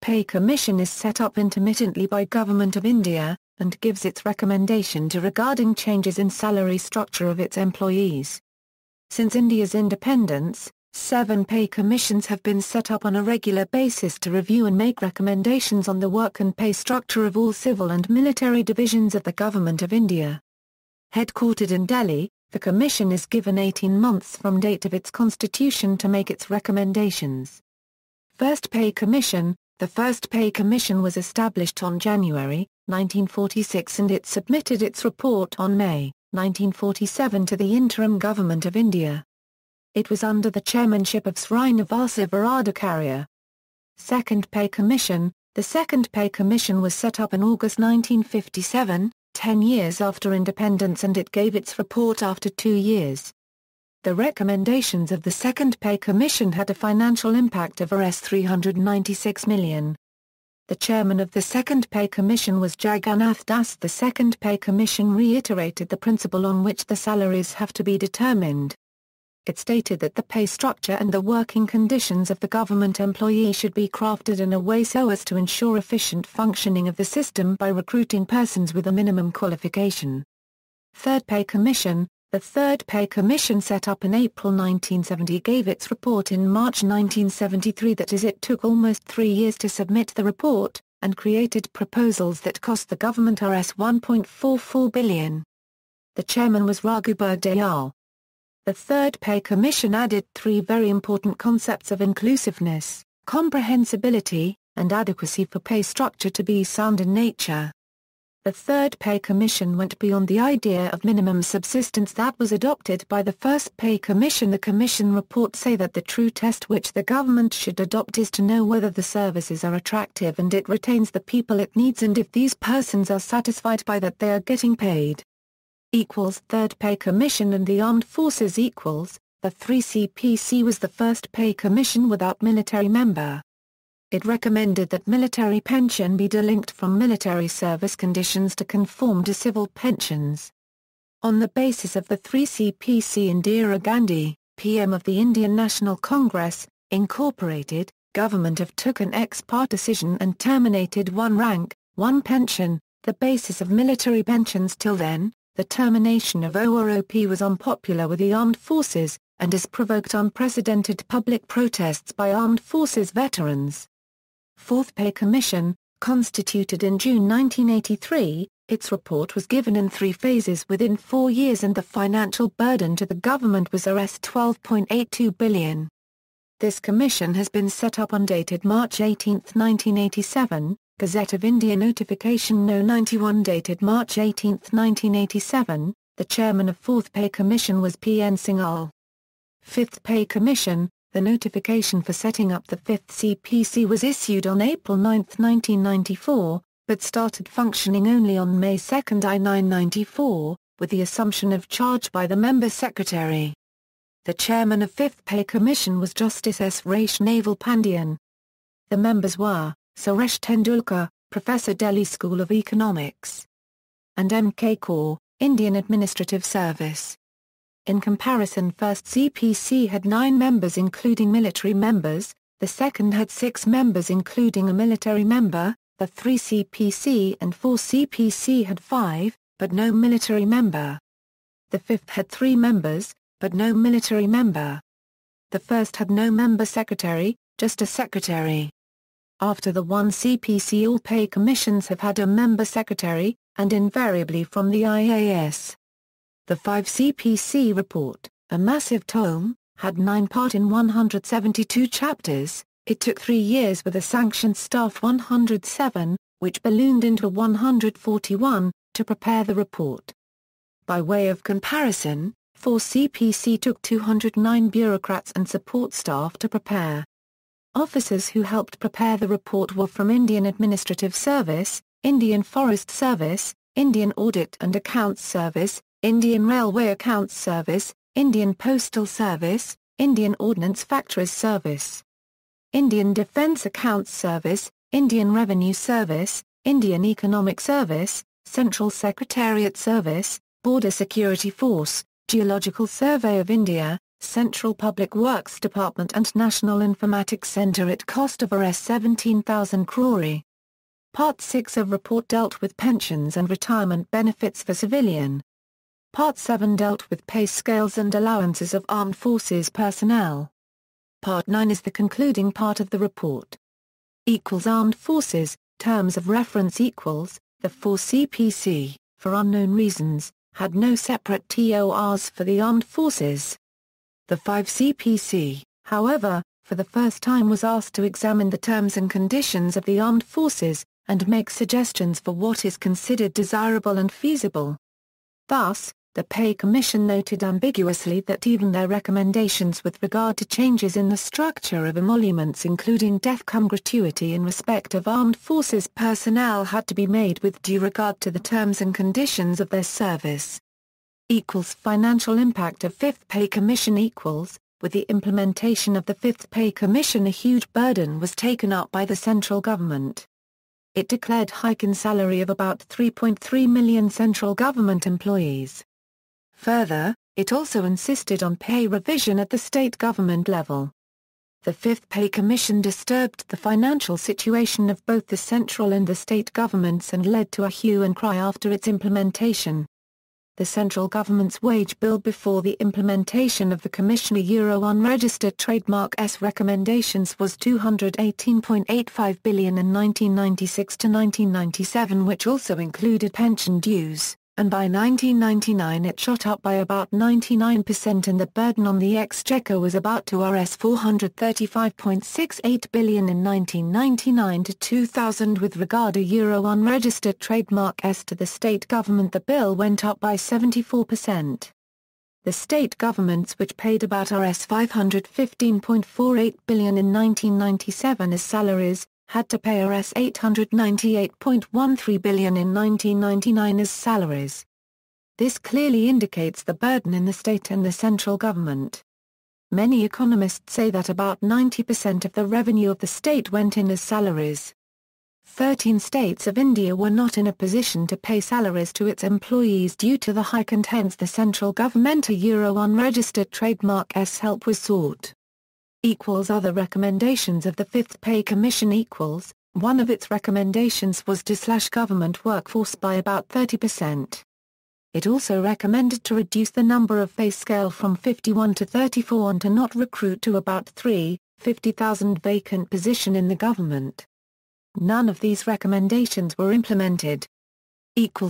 Pay Commission is set up intermittently by Government of India, and gives its recommendation to regarding changes in salary structure of its employees. Since India's independence, 7 pay commissions have been set up on a regular basis to review and make recommendations on the work and pay structure of all civil and military divisions of the Government of India. Headquartered in Delhi, the Commission is given 18 months from date of its constitution to make its recommendations. First Pay Commission. The First Pay Commission was established on January 1946 and it submitted its report on May 1947 to the interim Government of India. It was under the chairmanship of Srinivasa Varadkariya. Second Pay Commission. The Second Pay Commission was set up in August 1957, 10 years after independence, and it gave its report after 2 years. The recommendations of the Second Pay Commission had a financial impact of Rs 396 million. The chairman of the Second Pay Commission was Jagannath Das. The Second Pay Commission reiterated the principle on which the salaries have to be determined. It stated that the pay structure and the working conditions of the government employee should be crafted in a way so as to ensure efficient functioning of the system by recruiting persons with a minimum qualification. Third Pay Commission. The Third Pay Commission, set up in April 1970, gave its report in March 1973. That is, it took almost 3 years to submit the report, and created proposals that cost the government Rs 1.44 billion. The chairman was Raghubar Dayal. The Third Pay Commission added 3 very important concepts of inclusiveness, comprehensibility, and adequacy for pay structure to be sound in nature. The Third Pay Commission went beyond the idea of minimum subsistence that was adopted by the First Pay Commission. The Commission reports say that the true test which the government should adopt is to know whether the services are attractive and it retains the people it needs, and if these persons are satisfied by that they are getting paid. Third Pay Commission and the Armed Forces. The 3CPC was the first pay commission without military member. It recommended that military pension be delinked from military service conditions to conform to civil pensions. On the basis of the 3CPC, Indira Gandhi, PM of the Indian National Congress, Incorporated, government took an ex parte decision and terminated one rank, one pension, the basis of military pensions. Till then, the termination of OROP was unpopular with the armed forces, and has provoked unprecedented public protests by armed forces veterans. Fourth Pay Commission, constituted in June 1983, its report was given in 3 phases within 4 years, and the financial burden to the government was Rs 12.82 billion. This commission has been set up on dated March 18, 1987, Gazette of India Notification No. 91 dated March 18, 1987, the chairman of Fourth Pay Commission was P.N. Singhal. Fifth Pay Commission, the notification for setting up the 5th CPC was issued on April 9, 1994, but started functioning only on May 2, 1994, with the assumption of charge by the member secretary. The chairman of 5th Pay Commission was Justice S. Vaishnaval Pandian. The members were Suresh Tendulkar, Professor, Delhi School of Economics, and M.K. Kaur, Indian Administrative Service. In comparison, first CPC had 9 members including military members, the second had 6 members including a military member, the 3 CPC and 4 CPC had 5, but no military member. The fifth had 3 members, but no military member. The first had no member secretary, just a secretary. After the 1 CPC, all pay commissions have had a member secretary, and invariably from the IAS. The 5 CPC report, a massive tome, had 9 part in 172 chapters. It took 3 years with a sanctioned staff 107, which ballooned into 141, to prepare the report. By way of comparison, 4 CPC took 209 bureaucrats and support staff to prepare. Officers who helped prepare the report were from Indian Administrative Service, Indian Forest Service, Indian Audit and Accounts Service, Indian Railway Accounts Service, Indian Postal Service, Indian Ordnance Factories Service, Indian Defence Accounts Service, Indian Revenue Service, Indian Economic Service, Central Secretariat Service, Border Security Force, Geological Survey of India, Central Public Works Department and National Informatics Center at cost of Rs 17,000 crore. Part 6 of report dealt with pensions and retirement benefits for civilian. Part 7 dealt with pay scales and allowances of armed forces personnel. Part 9 is the concluding part of the report. Armed forces, terms of reference equals, the 4 CPC, for unknown reasons, had no separate TORs for the armed forces. The 5 CPC, however, for the first time was asked to examine the terms and conditions of the armed forces, and make suggestions for what is considered desirable and feasible. Thus, the Pay Commission noted ambiguously that even their recommendations with regard to changes in the structure of emoluments including death cum gratuity in respect of armed forces personnel had to be made with due regard to the terms and conditions of their service. Financial impact of 5th Pay Commission equals, with the implementation of the 5th Pay Commission a huge burden was taken up by the central government. It declared hike in salary of about 3.3 million central government employees. Further, it also insisted on pay revision at the state government level. The 5th Pay Commission disturbed the financial situation of both the central and the state governments and led to a hue and cry after its implementation. The central government's wage bill before the implementation of the Commission unregistered trademark S recommendations was £218.85 billion in 1996 to 1997, which also included pension dues, and by 1999 it shot up by about 99% and the burden on the exchequer was about to Rs 435.68 billion in 1999 to 2000. With regard to unregistered trademark S to the state government, the bill went up by 74%. The state governments, which paid about Rs 515.48 billion in 1997 as salaries, had to pay Rs 898.13 billion in 1999 as salaries. This clearly indicates the burden in the state and the central government. Many economists say that about 90% of the revenue of the state went in as salaries. 13 states of India were not in a position to pay salaries to its employees due to the hike, and hence the central government unregistered trademark S help was sought. Other recommendations of the 5th Pay Commission equals, one of its recommendations was to slash government workforce by about 30%. It also recommended to reduce the number of pay scale from 51 to 34 and to not recruit to about 50,000 vacant position in the government. None of these recommendations were implemented.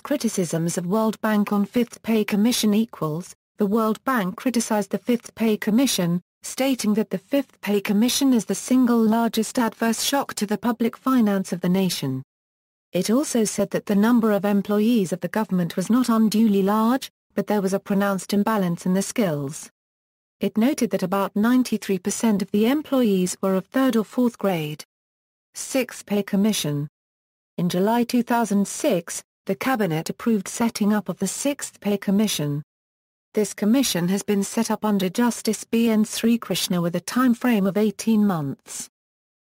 Criticisms of World Bank on 5th Pay Commission equals, the World Bank criticized the 5th Pay Commission, stating that the 5th Pay Commission is the single largest adverse shock to the public finance of the nation. It also said that the number of employees of the government was not unduly large, but there was a pronounced imbalance in the skills. It noted that about 93% of the employees were of 3rd or 4th grade. 6th Pay Commission. In July 2006, the Cabinet approved setting up of the 6th Pay Commission. This commission has been set up under Justice B.N. Srikrishna with a time frame of 18 months.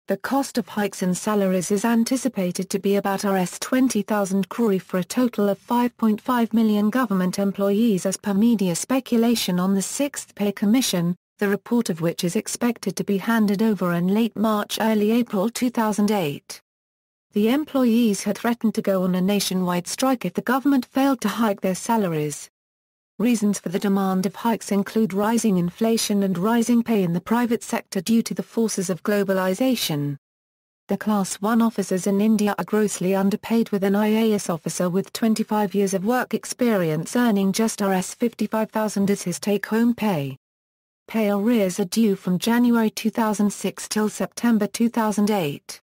The cost of hikes in salaries is anticipated to be about Rs 20,000 crore for a total of 5.5 million government employees as per media speculation on the 6th Pay Commission, the report of which is expected to be handed over in late March early April 2008. The employees had threatened to go on a nationwide strike if the government failed to hike their salaries. Reasons for the demand of hikes include rising inflation and rising pay in the private sector due to the forces of globalization. The Class 1 officers in India are grossly underpaid, with an IAS officer with 25 years of work experience earning just Rs 55,000 as his take-home pay. Pay arrears are due from January 2006 till September 2008.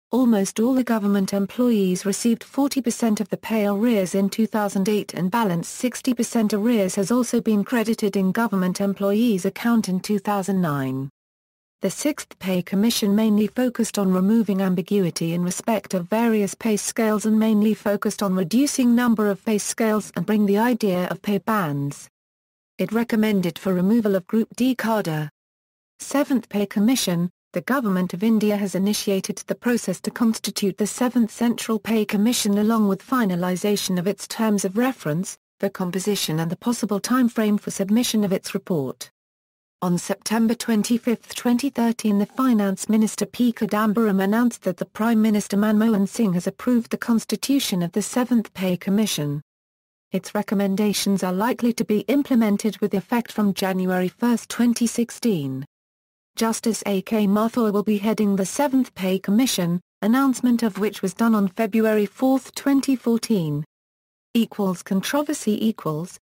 Almost all the government employees received 40% of the pay arrears in 2008, and balance 60% arrears has also been credited in government employees' account in 2009. The 6th Pay Commission mainly focused on removing ambiguity in respect of various pay scales and mainly focused on reducing number of pay scales and bring the idea of pay bands. It recommended for removal of Group D cadre. 7th Pay Commission. The Government of India has initiated the process to constitute the 7th Central Pay Commission along with finalisation of its terms of reference, the composition and the possible time frame for submission of its report. On September 25, 2013, the Finance Minister P. Chidambaram announced that the Prime Minister Manmohan Singh has approved the constitution of the 7th Pay Commission. Its recommendations are likely to be implemented with effect from January 1, 2016. Justice A.K. Mathur will be heading the 7th Pay Commission, announcement of which was done on February 4, 2014. Controversy.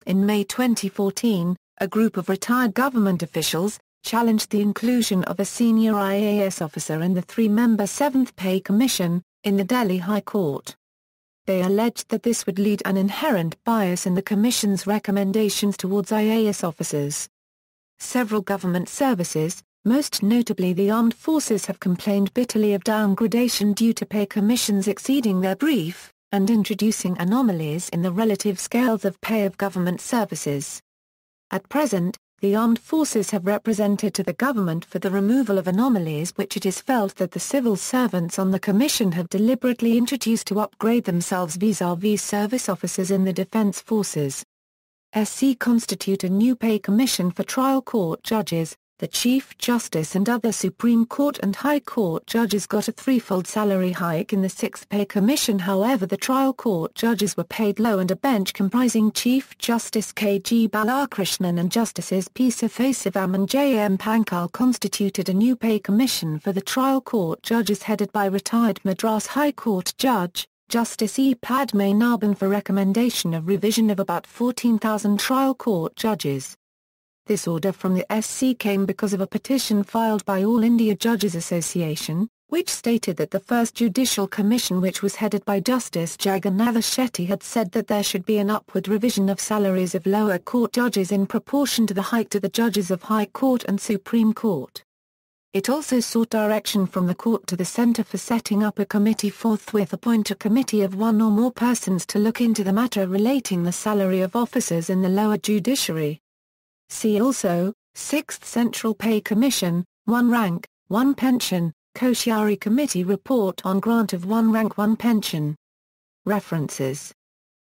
In May 2014, a group of retired government officials challenged the inclusion of a senior IAS officer in the 3-member 7th Pay Commission, in the Delhi High Court. They alleged that this would lead an inherent bias in the Commission's recommendations towards IAS officers. Several government services, most notably the armed forces, have complained bitterly of downgradation due to pay commissions exceeding their brief, and introducing anomalies in the relative scales of pay of government services. At present, the armed forces have represented to the government for the removal of anomalies which it is felt that the civil servants on the Commission have deliberately introduced to upgrade themselves vis-à-vis service officers in the defence forces. Constitute a new pay commission for trial court judges. The Chief Justice and other Supreme Court and High Court judges got a threefold salary hike in the 6th Pay Commission. However, the trial court judges were paid low, and a bench comprising Chief Justice K.G. Balakrishnan and Justices P. Sathasivam and J.M. Pankal constituted a new pay commission for the trial court judges headed by retired Madras High Court Judge, Justice E. Padmanabhan, for recommendation of revision of about 14,000 trial court judges. This order from the SC came because of a petition filed by All India Judges Association, which stated that the first Judicial Commission, which was headed by Justice Jagannatha Shetty, had said that there should be an upward revision of salaries of lower court judges in proportion to the hike to the judges of High Court and Supreme Court. It also sought direction from the court to the centre for setting up a committee, forthwith appoint a committee of one or more persons to look into the matter relating the salary of officers in the lower judiciary. See also, 6th Central Pay Commission, 1 rank, 1 pension, Koshari Committee Report on grant of 1 rank 1 pension. References.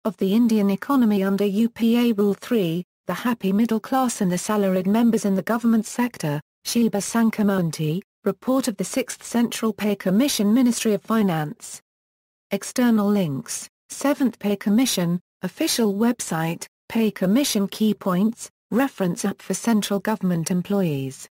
Of the Indian economy under UPA Rule 3, the happy middle class and the salaried members in the government sector, Shilpa Sankamohanty, Report of the 6th Central Pay Commission, Ministry of Finance. External links, 7th Pay Commission, official website, Pay Commission Key Points, Reference app for central government employees.